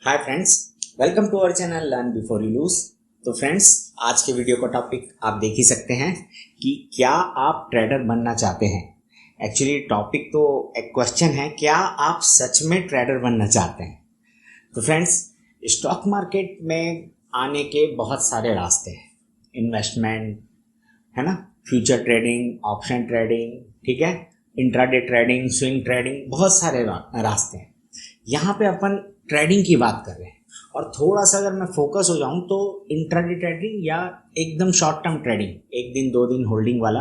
Hi friends, welcome to our channel learn before you lose. तो friends, आज के video का टॉपिक आप देख ही सकते हैं कि क्या आप ट्रेडर बनना चाहते हैं। एक्चुअली टॉपिक तो एक क्वेश्चन है, क्या आप सच में ट्रेडर बनना चाहते हैं। तो फ्रेंड्स, स्टॉक मार्केट में आने के बहुत सारे रास्ते हैं। इन्वेस्टमेंट है ना, फ्यूचर ट्रेडिंग, ऑप्शन ट्रेडिंग, ठीक है, इंट्राडे ट्रेडिंग, स्विंग ट्रेडिंग, बहुत सारे रास्ते हैं। यहाँ पे अपन ट्रेडिंग की बात कर रहे हैं और थोड़ा सा अगर मैं फोकस हो जाऊं तो इंट्राडे ट्रेडिंग या एकदम शॉर्ट टर्म ट्रेडिंग, एक दिन दो दिन होल्डिंग वाला,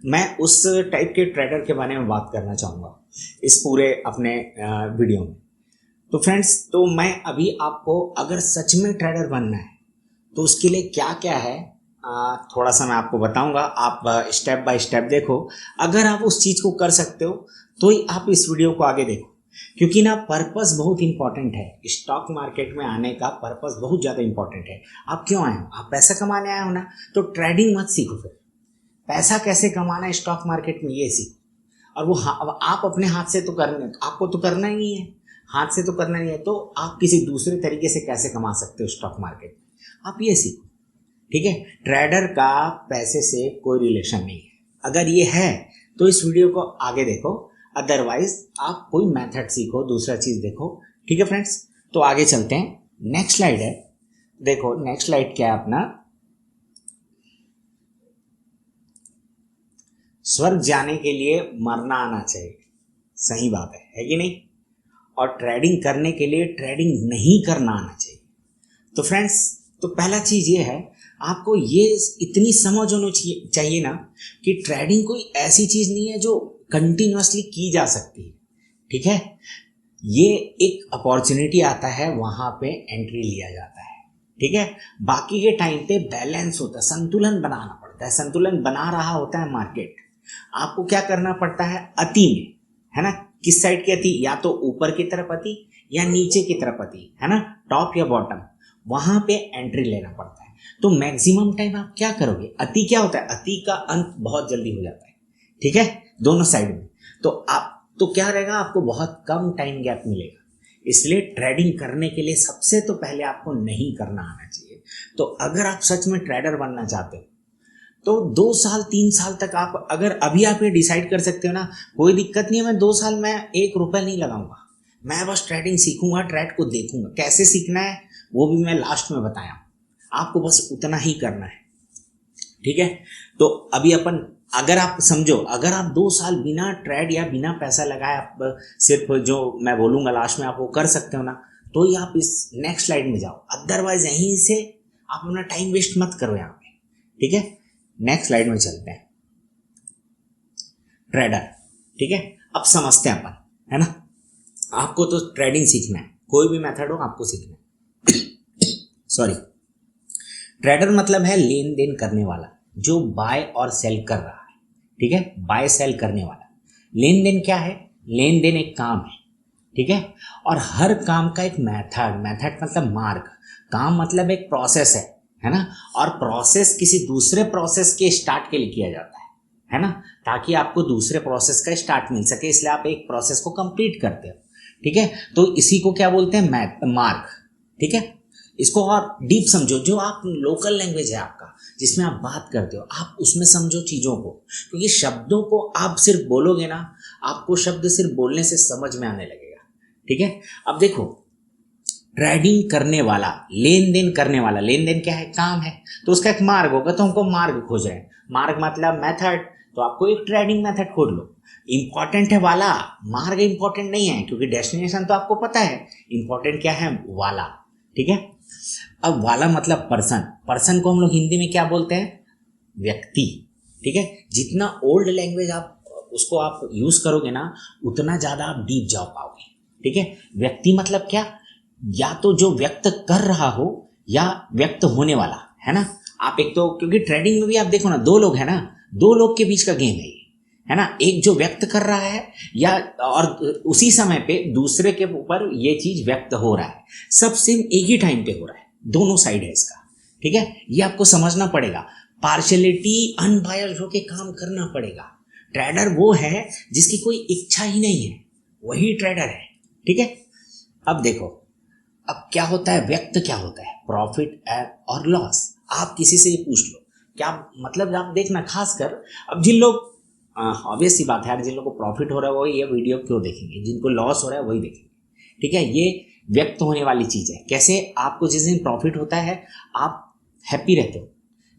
मैं उस टाइप के ट्रेडर के बारे में बात करना चाहूँगा इस पूरे अपने वीडियो में। तो फ्रेंड्स, तो मैं अभी आपको अगर सच में ट्रेडर बनना है तो उसके लिए क्या क्या है थोड़ा सा मैं आपको बताऊंगा। आप स्टेप बाय स्टेप देखो। अगर आप उस चीज़ को कर सकते हो तो ही आप इस वीडियो को आगे देखो, क्योंकि ना पर्पस बहुत इंपॉर्टेंट है। स्टॉक मार्केट में आने का पर्पस बहुत ज़्यादा इंपॉर्टेंट है। आप क्यों आए हो? आप पैसा कमाने आए हो ना, तो ट्रेडिंग मत सीखो। फिर पैसा कैसे कमाना है स्टॉक मार्केट में ये सीखो। और वो आप अपने हाथ से तो करने, आपको तो करना ही नहीं है, हाथ से तो करना नहीं है, तो आप किसी दूसरे तरीके से कैसे कमा सकते हो स्टॉक मार्केट में, आप ये सीखो। ठीक है, ट्रेडर का पैसे से कोई रिलेशन नहीं है। अगर ये है तो इस वीडियो को आगे देखो, अदरवाइज आप कोई मेथड सीखो, दूसरा चीज देखो। ठीक है फ्रेंड्स, तो आगे चलते हैं। नेक्स्ट स्लाइड है, देखो नेक्स्ट स्लाइड क्या है अपना। स्वर्ग जाने के लिए मरना आना चाहिए। सही बात है कि नहीं? और ट्रेडिंग करने के लिए ट्रेडिंग नहीं करना आना चाहिए। तो फ्रेंड्स, तो पहला चीज ये है, आपको ये इतनी समझ होनी चाहिए ना कि ट्रेडिंग कोई ऐसी चीज नहीं है जो कंटिन्यूअसली की जा सकती है। ठीक है, ये एक अपॉर्चुनिटी आता है, वहां पे एंट्री लिया जाता है। ठीक है, बाकी के टाइम पे बैलेंस होता है, संतुलन बनाना पड़ता है। संतुलन बना रहा होता है मार्केट। आपको क्या करना पड़ता है? अति में, है ना, किस साइड की अति? या तो ऊपर की तरफ अति या नीचे की तरफ अति, है ना, टॉप या बॉटम, वहां पे एंट्री लेना पड़ता है। तो मैक्सिमम टाइम आप क्या करोगे? अति क्या होता है? अति का अंत बहुत जल्दी हो जाता है। ठीक है, दोनों साइड में। तो आप तो क्या रहेगा, आपको बहुत कम टाइम गैप मिलेगा। इसलिए ट्रेडिंग करने के लिए सबसे तो पहले आपको नहीं करना आना चाहिए। तो अगर आप सच में ट्रेडर बनना चाहते हो तो 2 साल 3 साल तक आप, अगर अभी आप ये डिसाइड कर सकते हो ना, कोई दिक्कत नहीं है, मैं 2 साल में 1 रुपया नहीं लगाऊंगा, मैं बस ट्रेडिंग सीखूंगा, ट्रेड को देखूंगा। कैसे सीखना है वो भी मैं लास्ट में बताया, आपको बस उतना ही करना है। ठीक है, तो अभी अपन, अगर आप समझो, अगर आप 2 साल बिना ट्रेड या बिना पैसा लगाए आप सिर्फ जो मैं बोलूंगा लास्ट में आप वो कर सकते हो ना, तो ही आप इस नेक्स्ट स्लाइड में जाओ। अदरवाइज यहीं से आप अपना टाइम वेस्ट मत करो यहाँ पे। ठीक है, नेक्स्ट स्लाइड में चलते हैं। ट्रेडर, ठीक है, अब समझते हैं अपन, है ना। आपको तो ट्रेडिंग सीखना है, कोई भी मेथड हो आपको सीखना है। सॉरी, ट्रेडर मतलब है लेन देन करने वाला, जो बाय और सेल कर रहा है। ठीक है, बाय सेल करने वाला। लेन देन क्या है? लेन देन एक काम है। ठीक है, और हर काम का एक मेथड, मेथड मतलब मार्ग, काम मतलब एक प्रोसेस है ना। और प्रोसेस किसी दूसरे प्रोसेस के स्टार्ट के लिए किया जाता है ना, ताकि आपको दूसरे प्रोसेस का स्टार्ट मिल सके, इसलिए आप एक प्रोसेस को कंप्लीट करते हो। ठीक है, तो इसी को क्या बोलते हैं? मार्ग। ठीक है, इसको और डीप समझो, जो आप लोकल लैंग्वेज है आपका, जिसमें आप बात करते हो, आप उसमें समझो चीज़ों को, क्योंकि शब्दों को आप सिर्फ बोलोगे ना, आपको शब्द सिर्फ बोलने से समझ में आने लगेगा। ठीक है, अब देखो, ट्रेडिंग करने वाला, लेन देन करने वाला, लेन देन क्या है? काम है, तो उसका एक मार्ग होगा, तो हमको मार्ग खोज रहे हैं। मार्ग मतलब मेथड, तो आपको एक ट्रेडिंग मेथड खोज लो। इंपॉर्टेंट है वाला, मार्ग इंपॉर्टेंट नहीं है, क्योंकि डेस्टिनेशन तो आपको पता है। इंपॉर्टेंट क्या है? वाला। ठीक है, अब वाला मतलब पर्सन। पर्सन को हम लोग हिंदी में क्या बोलते हैं? व्यक्ति। ठीक है, जितना ओल्ड लैंग्वेज आप उसको आप यूज करोगे ना, उतना ज्यादा आप डीप जा पाओगे। ठीक है, व्यक्ति मतलब क्या? या तो जो व्यक्त कर रहा हो या व्यक्त होने वाला, है ना। आप एक तो, क्योंकि ट्रेडिंग में भी आप देखो ना, 2 लोग है ना, 2 लोग के बीच का गेम है ना। एक जो व्यक्त कर रहा है, या और उसी समय पे दूसरे के ऊपर ये चीज व्यक्त हो रहा है, सब सेम एक ही टाइम पे हो रहा है, दोनों साइड है इसका। ठीक है, ये आपको समझना पड़ेगा। पार्शियलिटी, अनबायस्ड होके काम करना पड़ेगा। ट्रेडर वो है जिसकी कोई इच्छा ही नहीं है, वही ट्रेडर है। ठीक है, अब देखो, अब क्या होता है, व्यक्त क्या होता है, प्रॉफिट और लॉस। आप किसी से ये पूछ लो क्या मतलब, आप देखना खासकर अब जिन लोग, ऑब्वियस सी बात है यार, जिन लोगों को प्रॉफिट हो रहा है वो ये वीडियो क्यों देखेंगे, जिनको लॉस हो रहा है वही देखेंगे, ठीक है। ये व्यक्त होने वाली चीज़ है। कैसे, आपको जिस दिन प्रॉफिट होता है आप हैप्पी रहते हो,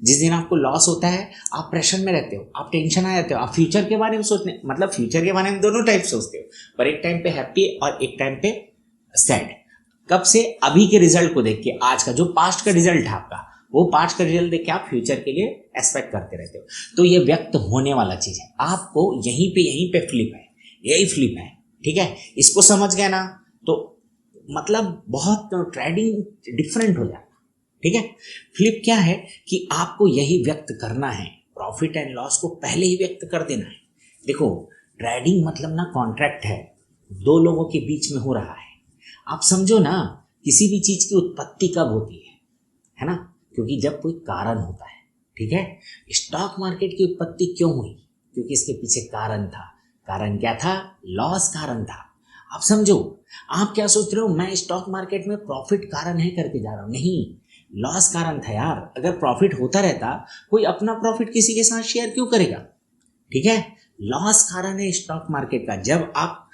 जिस दिन आपको लॉस होता है आप प्रेशर में रहते हो, आप टेंशन आ जाते हो, आप फ्यूचर के बारे में सोचने, मतलब फ्यूचर के बारे में दोनों टाइप सोचते हो, पर एक टाइम पे हैप्पी और एक टाइम पे सैड। कब से, अभी के रिजल्ट को देख के, आज का जो पास्ट का रिजल्ट है आपका, वो पास्ट का रिजल्ट देख के आप फ्यूचर के लिए एक्सपेक्ट करते रहते हो। तो ये व्यक्त होने वाला चीज है, आपको यहीं पे फ्लिप है, यही फ्लिप है, ठीक है। इसको समझ गए ना तो मतलब बहुत ट्रेडिंग डिफरेंट हो जाएगा, ठीक है। फ्लिप क्या है कि आपको यही व्यक्त करना है, प्रॉफिट एंड लॉस को पहले ही व्यक्त कर देना है। देखो, ट्रेडिंग मतलब ना कॉन्ट्रैक्ट है, दो लोगों के बीच में हो रहा है। आप समझो ना, किसी भी चीज की उत्पत्ति कब होती है ना, क्योंकि जब कोई कारण होता है, ठीक है। स्टॉक मार्केट की उत्पत्ति क्यों हुई, क्योंकि इसके पीछे कारण था। कारण क्या था, लॉस कारण था। आप समझो, आप क्या सोच रहे हो, मैं स्टॉक मार्केट में प्रॉफिट कारण है करके जा रहा हूं, नहीं, लॉस कारण था यार। अगर प्रॉफिट होता रहता, कोई अपना प्रॉफिट किसी के साथ शेयर क्यों करेगा, ठीक है। लॉस कारण है स्टॉक मार्केट का। जब आप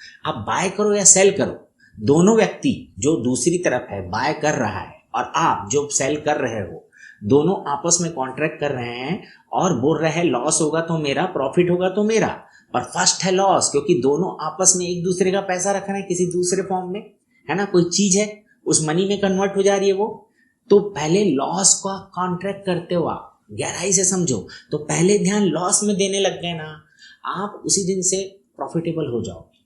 बाय करो या सेल करो, दोनों व्यक्ति, जो दूसरी तरफ है बाय कर रहा है और आप जो सेल कर रहे हो, दोनों आपस में कॉन्ट्रैक्ट कर रहे हैं और बोल रहे हैं लॉस होगा तो मेरा, प्रॉफिट होगा तो मेरा। पर फर्स्ट है लॉस, क्योंकि दोनों आपस में एक दूसरे का पैसा रख रहे हैं किसी दूसरे फॉर्म में, है ना, कोई चीज है उस मनी में कन्वर्ट हो जा रही है वो। तो पहले लॉस का कॉन्ट्रैक्ट करते हो आप, गहराई से समझो, तो पहले ध्यान लॉस में देने लग गए ना, आप उसी दिन से प्रॉफिटेबल हो जाओगे,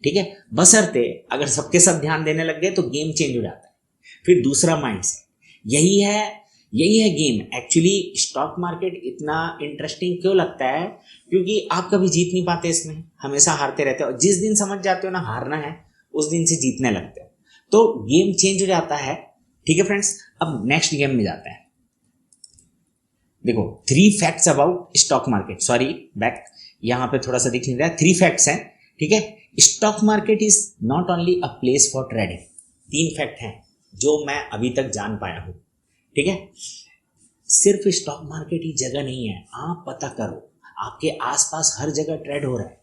ठीक है। बशर्ते अगर सबके सब ध्यान देने लग गए तो गेम चेंज हो जाता है। फिर दूसरा माइंडसेट, यही है गेम। एक्चुअली स्टॉक मार्केट इतना इंटरेस्टिंग क्यों लगता है, क्योंकि आप कभी जीत नहीं पाते इसमें, हमेशा हारते रहते हो। जिस दिन समझ जाते हो ना हारना है, उस दिन से जीतने लगते हो, तो गेम चेंज हो जाता है, ठीक है फ्रेंड्स। अब नेक्स्ट गेम में जाते हैं। देखो, 3 facts about stock market, sorry back, यहां पे थोड़ा सा दिख नहीं रहा है, 3 फैक्ट्स हैं, ठीक है। Stock market is not only a place for trading. 3 fact हैं जो मैं अभी तक जान पाया हूं, ठीक है। सिर्फ स्टॉक मार्केट ही जगह नहीं है, आप पता करो, आपके आसपास हर जगह ट्रेड हो रहा है।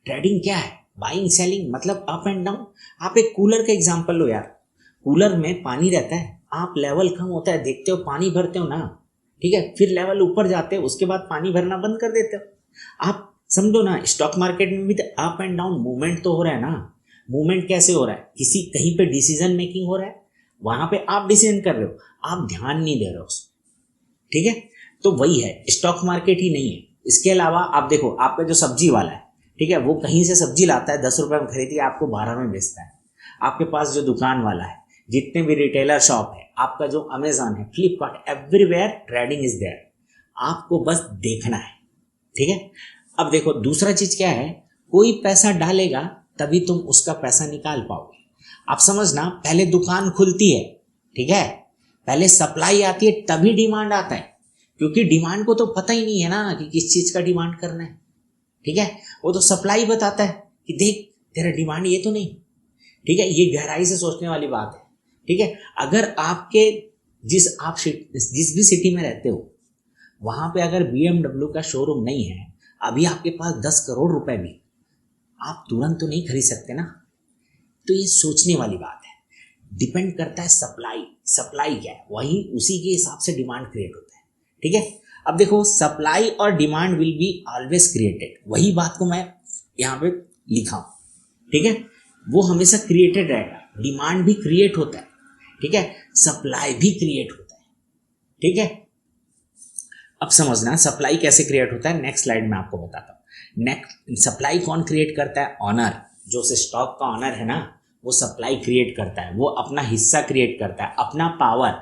ट्रेडिंग क्या है, बाइंग सेलिंग, मतलब अप एंड डाउन। आप एक कूलर का एग्जांपल लो यार, कूलर में पानी रहता है, आप लेवल कम होता है देखते हो, पानी भरते हो ना, ठीक है, फिर लेवल ऊपर जाते हो, उसके बाद पानी भरना बंद कर देते हो। आप समझो ना, स्टॉक मार्केट में भी तो अप एंड डाउन मूवमेंट तो हो रहा है ना। मूवमेंट कैसे हो रहा है, किसी कहीं पे डिसीजन मेकिंग हो रहा है, वहां पे आप डिसीजन कर रहे हो, आप ध्यान नहीं दे रहे हो उसमें, ठीक है। तो वही है, स्टॉक मार्केट ही नहीं है। इसके अलावा आप देखो, आपका जो सब्जी वाला है, ठीक है, वो कहीं से सब्जी लाता है, 10 रुपए में खरीदी है, आपको 12 में बेचता है। आपके पास जो दुकान वाला है, जितने भी रिटेलर शॉप है, आपका जो अमेजॉन है, Flipkart, everywhere trading is there, आपको बस देखना है, ठीक है। अब देखो, दूसरा चीज क्या है, कोई पैसा डालेगा तभी तुम उसका पैसा निकाल पाओगे। आप समझना, पहले दुकान खुलती है, ठीक है, पहले सप्लाई आती है तभी डिमांड आता है, क्योंकि डिमांड को तो पता ही नहीं है ना कि किस चीज का डिमांड करना है, ठीक है। वो तो सप्लाई बताता है कि देख तेरा डिमांड ये तो नहीं, ठीक है। ये गहराई से सोचने वाली बात है, ठीक है। अगर आपके जिस भी सिटी में रहते हो, वहां पे अगर BMW का शोरूम नहीं है, अभी आपके पास 10 करोड़ रुपए भी, आप तुरंत तो नहीं खरीद सकते ना। तो ये सोचने वाली बात है, डिपेंड करता है सप्लाई क्या है, वही उसी के हिसाब से डिमांड क्रिएट होता है, ठीक है। अब देखो, सप्लाई और demand will be always created, वही बात को मैं यहाँ पे लिखा हूं, ठीक है। वो हमेशा क्रिएटेड रहेगा, डिमांड भी क्रिएट होता है, ठीक है, सप्लाई भी क्रिएट होता है, ठीक है। अब समझना सप्लाई कैसे क्रिएट होता है, नेक्स्ट स्लाइड में आपको बताता हूँ। सप्लाई कौन क्रिएट करता है, ऑनर, जो से स्टॉक का ऑनर है ना, वो सप्लाई क्रिएट करता है, वो अपना हिस्सा क्रिएट करता है, अपना पावर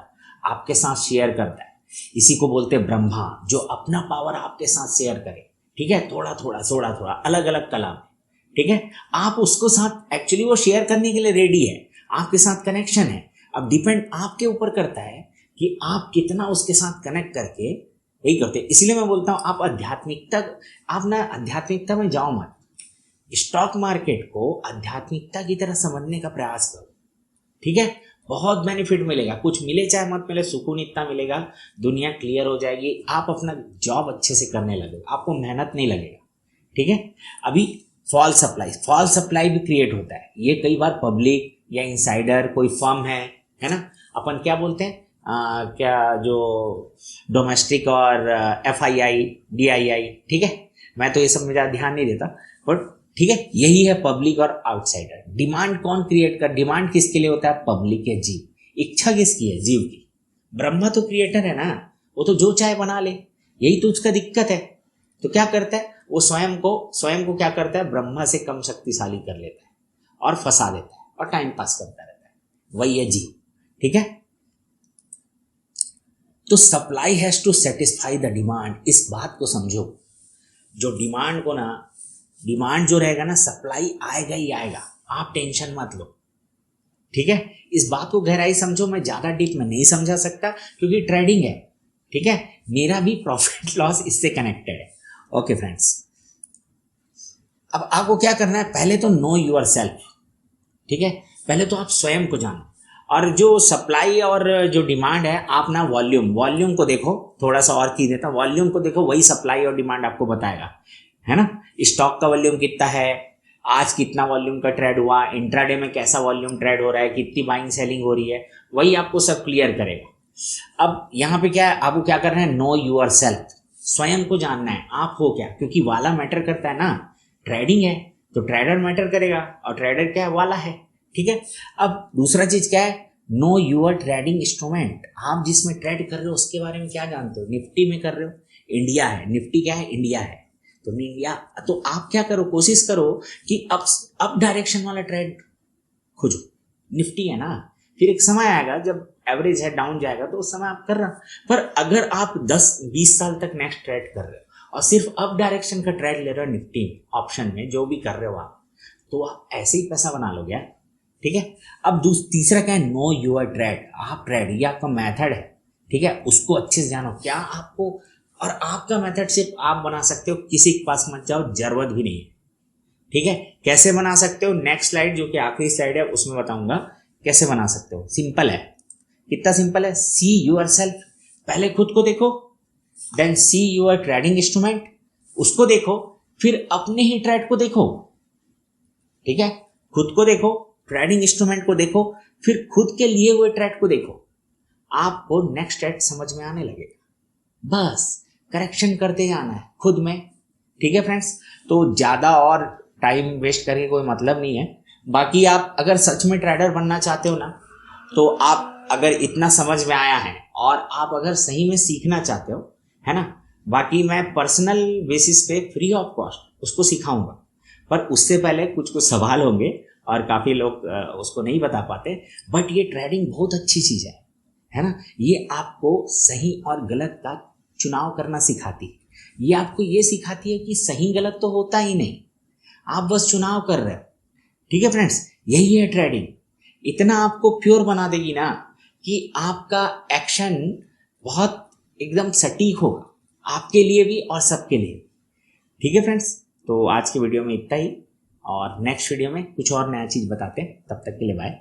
आपके साथ शेयर करता है। इसी को बोलते हैं ब्रह्मा, जो अपना पावर आपके साथ शेयर करे, ठीक है, थोड़ा थोड़ा अलग अलग कला में, ठीक है। आप उसको साथ एक्चुअली वो शेयर करने के लिए रेडी है, आपके साथ कनेक्शन है। अब डिपेंड आपके ऊपर करता है कि आप कितना उसके साथ कनेक्ट करके यही करते हैं। इसलिए मैं बोलता हूं, आप आध्यात्मिकता में जाओ मत, स्टॉक मार्केट को आध्यात्मिकता की तरह समझने का प्रयास करो, ठीक है। बहुत बेनिफिट मिलेगा, कुछ मिले चाहे मत मिले, सुकून इतना मिलेगा, दुनिया क्लियर हो जाएगी, आप अपना जॉब अच्छे से करने लगेगा, आपको मेहनत नहीं लगेगा। ठीक है। अभी फॉल्स सप्लाई भी क्रिएट होता है। ये कई बार पब्लिक या इनसाइडर कोई फर्म है ना, अपन क्या बोलते हैं क्या जो डोमेस्टिक और FII DII, ठीक है, मैं तो ये सब में ज़्यादा ध्यान नहीं देता, बट ठीक है, यही है पब्लिक और आउटसाइडर। डिमांड कौन क्रिएट कर, डिमांड किसके लिए होता है, पब्लिक या जीव। इच्छा किसकी है, जीव की। ब्रह्मा तो क्रिएटर है ना, वो तो जो चाहे बना ले, यही तो उसका दिक्कत है। तो क्या करता है वो, स्वयं को क्या करता है, ब्रह्मा से कम शक्तिशाली कर लेता है और फंसा देता है और टाइम पास करता रहता है, वही है जीव। ठीक है। तो supply has to satisfy the demand, इस बात को समझो। जो डिमांड को ना, डिमांड जो रहेगा ना, सप्लाई आएगा ही आएगा, आप टेंशन मत लो। ठीक है। इस बात को गहराई समझो, मैं ज्यादा डीप में नहीं समझा सकता क्योंकि ट्रेडिंग है। ठीक है, मेरा भी प्रॉफिट लॉस इससे कनेक्टेड है। ओके फ्रेंड्स, अब आपको क्या करना है, पहले तो नो यूर सेल्फ। ठीक है, पहले तो आप स्वयं को जानो। और जो सप्लाई और जो डिमांड है, आप ना वॉल्यूम को देखो, थोड़ा सा और की देता, वॉल्यूम को देखो, वही सप्लाई और डिमांड आपको बताएगा, है ना। स्टॉक का वॉल्यूम कितना है, आज कितना वॉल्यूम का ट्रेड हुआ, इंट्राडे में कैसा वॉल्यूम ट्रेड हो रहा है, कितनी बाइंग सेलिंग हो रही है, वही आपको सब क्लियर करेगा। अब यहाँ पे क्या है, आपको क्या करना है, नो यूर सेल्फ, स्वयं को जानना है आप हो क्या, क्योंकि वाला मैटर करता है ना। ट्रेडिंग है तो ट्रेडर मैटर करेगा, और ट्रेडर क्या है, वाला है। ठीक है। अब दूसरा चीज क्या है, नो यूर ट्रेडिंग इंस्ट्रूमेंट, आप जिसमें ट्रेड कर रहे हो उसके बारे में क्या जानते हो। निफ्टी में कर रहे हो, इंडिया है, निफ्टी क्या है, इंडिया है, तो इंडिया, तो आप क्या करो, कोशिश करो कि अप डायरेक्शन वाला ट्रेड खोजो। निफ्टी है ना, फिर एक समय आएगा जब एवरेज है डाउन जाएगा, तो उस समय आप कर रहे हो। पर अगर आप 10-20 साल तक नेक्स्ट ट्रेड कर रहे हो और सिर्फ अप डायरेक्शन का ट्रेड ले रहे हो निफ्टी ऑप्शन में, जो भी कर रहे हो आप, तो आप ऐसे ही पैसा बना लोगे यार। ठीक है। अब तीसरा क्या है, नो यूर ट्रेड, आप ट्रेड, ये आपका मेथड है। ठीक है, उसको अच्छे से जानो क्या आपको, और आपका मेथड सिर्फ आप बना सकते हो, किसी के पास मत जाओ, जरूरत भी नहीं है। ठीक है, कैसे बना सकते हो, नेक्स्ट स्लाइड जो कि आखिरी स्लाइड है उसमें बताऊंगा कैसे बना सकते हो। सिंपल है, कितना सिंपल है, सी यूर सेल्फ, पहले खुद को देखो, then see your trading instrument, उसको देखो, फिर अपने ही ट्रेड को देखो। ठीक है, खुद को देखो, ट्रेडिंग इंस्ट्रूमेंट को देखो, फिर खुद के लिए हुए ट्रेड को देखो, आपको नेक्स्ट ट्रेड समझ में आने लगेगा। बस करेक्शन करते जाना है खुद में। ठीक है फ्रेंड्स, तो ज़्यादा और टाइम वेस्ट करके कोई मतलब नहीं है। बाकी आप अगर सच में ट्रेडर बनना चाहते हो ना, तो आप अगर इतना समझ में आया है और आप अगर सही में सीखना चाहते हो, है ना, बाकी मैं पर्सनल बेसिस पे फ्री ऑफ कॉस्ट उसको सिखाऊंगा, पर उससे पहले कुछ सवाल होंगे और काफ़ी लोग उसको नहीं बता पाते। बट ये ट्रेडिंग बहुत अच्छी चीज़ है ना, ये आपको सही और गलत का चुनाव करना सिखाती है। ये आपको ये सिखाती है कि सही गलत तो होता ही नहीं, आप बस चुनाव कर रहे हो। ठीक है फ्रेंड्स, यही है ट्रेडिंग। इतना आपको प्योर बना देगी ना कि आपका एक्शन बहुत एकदम सटीक होगा, आपके लिए भी और सबके लिए। ठीक है फ्रेंड्स, तो आज के वीडियो में इतना ही, और नेक्स्ट वीडियो में कुछ और नया चीज़ बताते हैं। तब तक के लिए बाय।